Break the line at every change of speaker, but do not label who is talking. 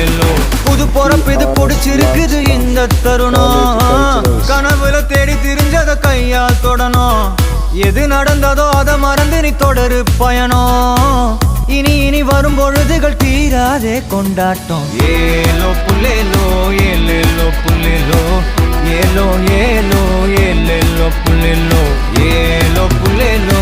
ஏலேலோ. புது பொறப்பு இது பிடிச்சிருக்குது இந்த தருணம். கனவுல தேடி திரிஞ்சத கையால் தொடணும். எது நடந்ததோ அதை மறந்து நீ தொடரு பயணம். இனி இனி வரும் பொழுதுகள் தீராதே கொண்டாட்டம். ஏலோ புல்லேலோ ஏலேலோ புல்லேலோ ஏலோ ஏலோ ஏலேலோ புல்லேலோ ஏலோ புல்லேலோ